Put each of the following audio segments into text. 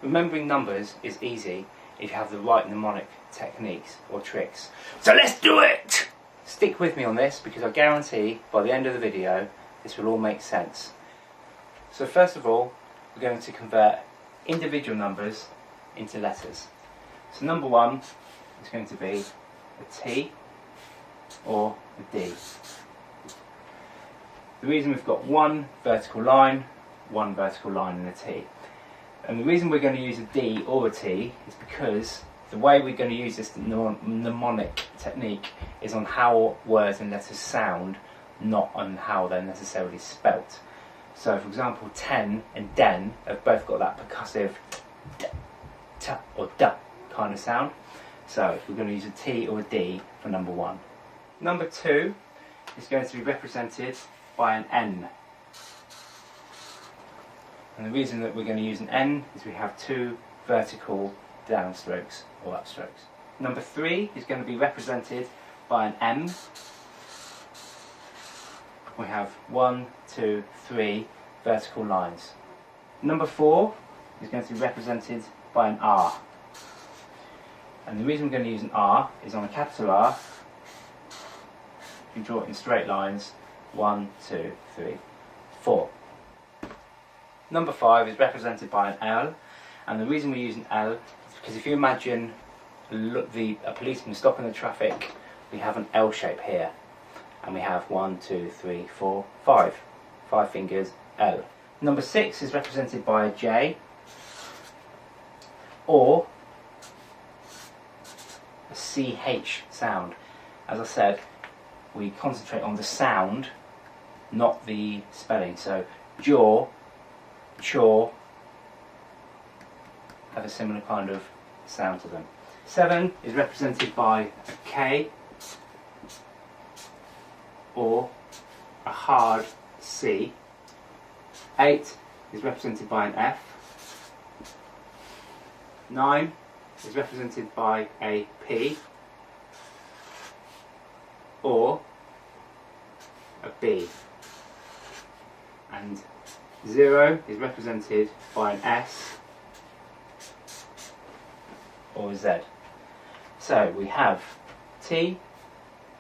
Remembering numbers is easy if you have the right mnemonic techniques or tricks. So let's do it! Stick with me on this because I guarantee by the end of the video this will all make sense. So first of all, we're going to convert individual numbers into letters. So number 1 is going to be a T or a D. The reason we've got one vertical line and a T. And the reason we're going to use a D or a T is because the way we're going to use this mnemonic technique is on how words and letters sound, not on how they're necessarily spelt. So for example, 10 and den have both got that percussive d, t or d kind of sound. So we're going to use a T or a D for number 1. Number 2 is going to be represented by an N. And the reason that we're going to use an N is we have 2 vertical downstrokes or upstrokes. Number 3 is going to be represented by an M. We have 1, 2, 3 vertical lines. Number 4 is going to be represented by an R. And the reason we're going to use an R is on a capital R, you draw it in straight lines, 1, 2, 3, 4. Number 5 is represented by an L, and the reason we use an L is because if you imagine a policeman stopping the traffic, we have an L shape here, and we have 1, 2, 3, 4, 5. 5 fingers, L. Number 6 is represented by a J, or a CH sound. As I said, we concentrate on the sound, not the spelling. So jaw, chaw have a similar kind of sound to them. 7 is represented by a K or a hard C. 8 is represented by an F. 9 is represented by a P or a B. And 0 is represented by an S or a Z. So we have T,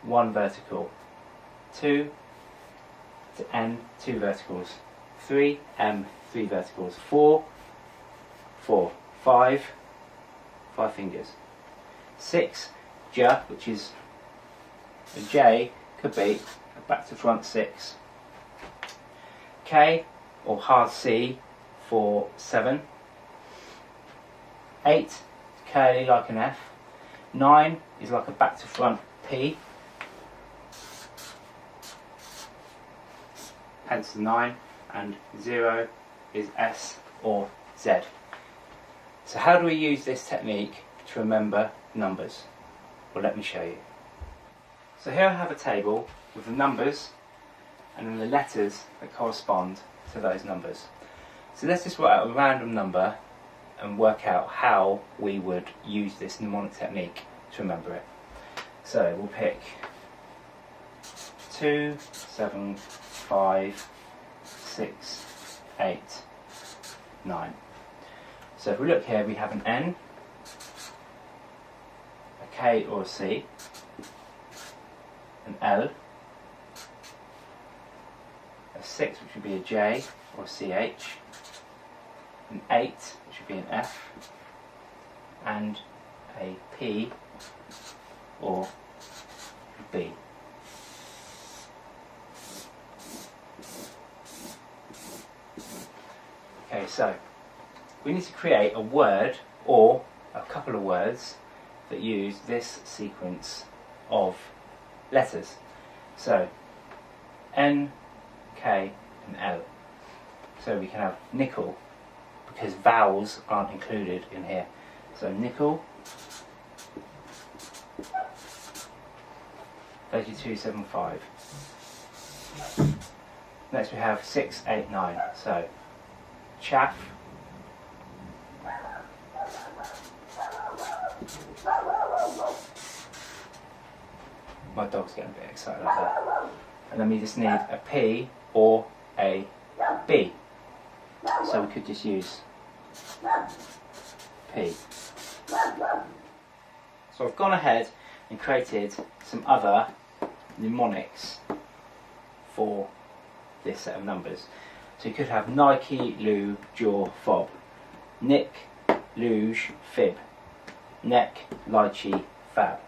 1 vertical, 2 to N, 2 verticals, 3 M, 3 verticals, 4, 4, 5, 5 fingers, 6 J, which is a J, could be a back to front 6, K or hard C for 7, 8 curly like an F, 9 is like a back to front P, hence the 9, and 0 is S or Z. So how do we use this technique to remember numbers? Well, let me show you. So here I have a table with the numbers and then the letters that correspond to those numbers. So let's just write out a random number and work out how we would use this mnemonic technique to remember it. So we'll pick 2, 7, 5, 6, 8, 9. So if we look here, we have an N, a K or a C, an L, a 6 which would be a J or a CH, an 8 which would be an F, and a P or a B. Okay, so we need to create a word or a couple of words that use this sequence of letters. So N, K and L. So we can have nickel because vowels aren't included in here. So nickel, 3275. Next we have 6, 8, 9. So chaff, my dog's getting a bit excited like that. And then we just need a P or a B. So we could just use P. So I've gone ahead and created some other mnemonics for this set of numbers. So you could have Nike, loo, jaw, fob, nick, luge, fib, neck, lychee, fab.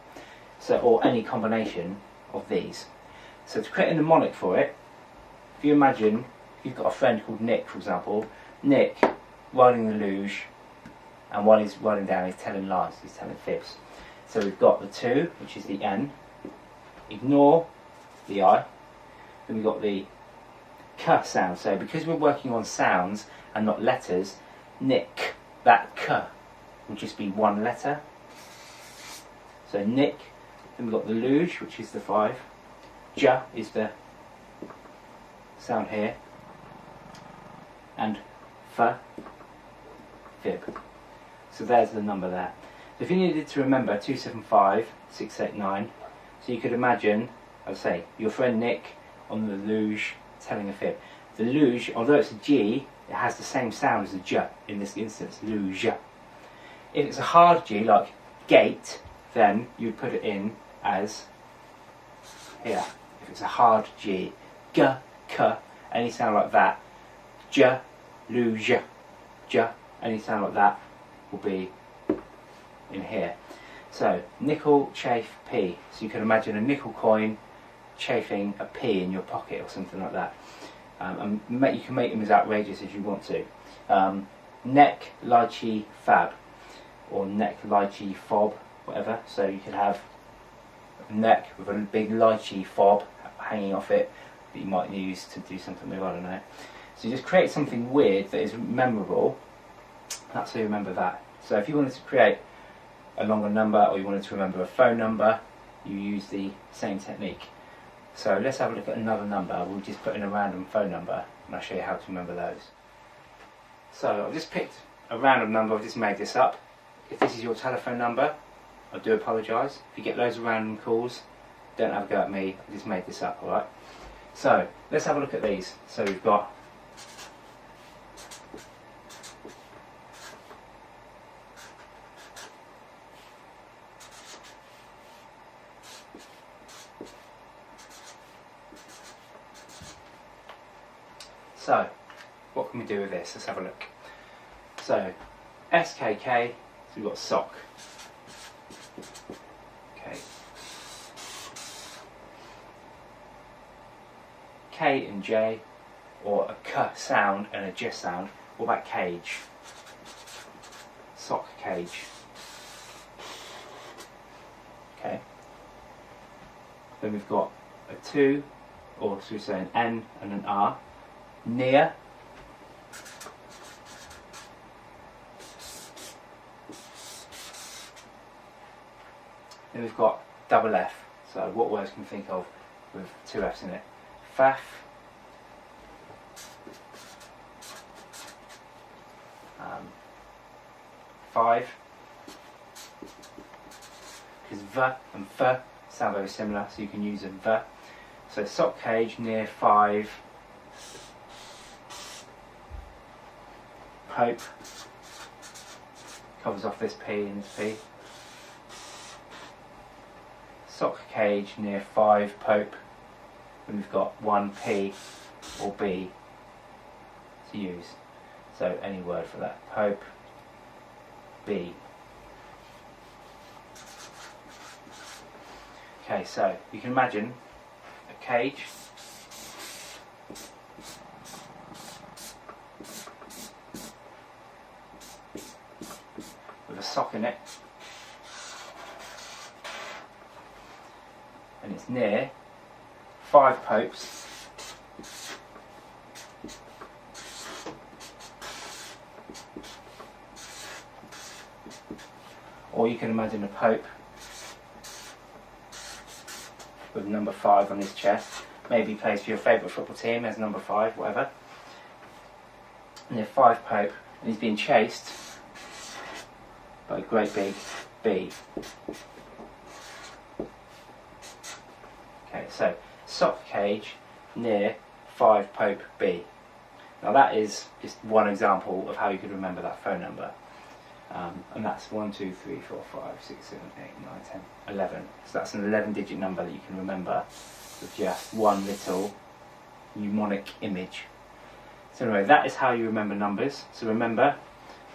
So, or any combination of these. So to create a mnemonic for it, if you imagine you've got a friend called Nick, for example, Nick riding the luge, and while he's riding down he's telling lies, he's telling fibs. So we've got the 2, which is the N, ignore the I, then we've got the K sound. So because we're working on sounds and not letters, Nick, that K will just be one letter. So Nick, then we've got the luge, which is the 5, J is the sound here, and F, fib. So there's the number there. So if you needed to remember 275, 689, so you could imagine, I'll say, your friend Nick on the luge telling a fib. The luge, although it's a G, it has the same sound as a J in this instance, luge. If it's a hard G, like gate, then you'd put it in as here. If it's a hard G, G, K, any sound like that, J, luge, J, any sound like that will be in here. So nickel, chafe, P. So you can imagine a nickel coin chafing a P in your pocket or something like that. And you can make them as outrageous as you want to. Neck, lychee, fab, or neck, lychee, fob, whatever. So you could have a neck with a big lychee fob hanging off it that you might use to do something with, I don't know. So you just create something weird that is memorable. That's how you remember that. So if you wanted to create a longer number, or you wanted to remember a phone number, you use the same technique. So let's have a look at another number. We'll just put in a random phone number and I'll show you how to remember those. So I've just picked a random number, I've just made this up. If this is your telephone number, I do apologise. If you get loads of random calls, don't have a go at me, I just made this up, alright? So let's have a look at these. So we've got So, what can we do with this? Let's have a look. So, SKK, so we've got sock. Okay. K and J, or a K sound and a J sound. What about cage? Sock cage. Okay. Then we've got a 2, or should we say an N and an R. Near. Then we've got double F. So what words can we think of with 2 F's in it? Faff. 5. Because V and F sound very similar, so you can use a V. So sock cage, near, 5. Pope, covers off this P and this P. Sock cage, near, 5, Pope. And we've got 1 P or B to use. So any word for that. Pope, B. Okay, so you can imagine a cage. With a sock in it, and it's near 5 popes, or you can imagine a pope with number 5 on his chest. Maybe he plays for your favourite football team as number 5, whatever. And near 5 pope, and he's being chased by a great big B. Okay, so sock cage, near, 5 Pope, B. Now that is just one example of how you could remember that phone number. And that's 1, 2, 3, 4, 5, 6, 7, 8, 9, 10, 11. So that's an 11-digit number that you can remember with just one little mnemonic image. So anyway, that is how you remember numbers. So remember,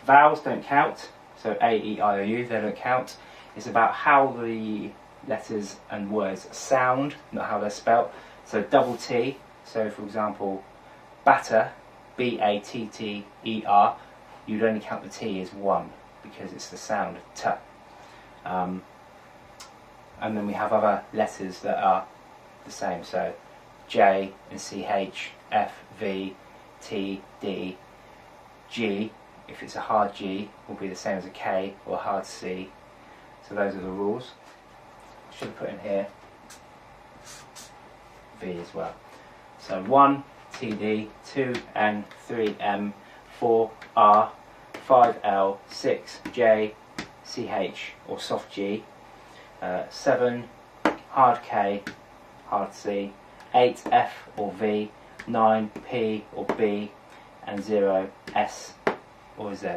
vowels don't count. So A, E, I, O, U, they don't count. It's about how the letters and words sound, not how they're spelt. So double T, so for example, batter, B-A-T-T-E-R, you'd only count the T as 1 because it's the sound of T. And then we have other letters that are the same, so J and CH, F, V, T, D, G, if it's a hard G, will be the same as a K or a hard C. So those are the rules. I should have put in here V as well. So 1 TD, 2 N, 3 M, 4 R, 5 L, 6 J, CH or soft G, 7 hard K, hard C, 8 F or V, 9 P or B, and 0 S or Z.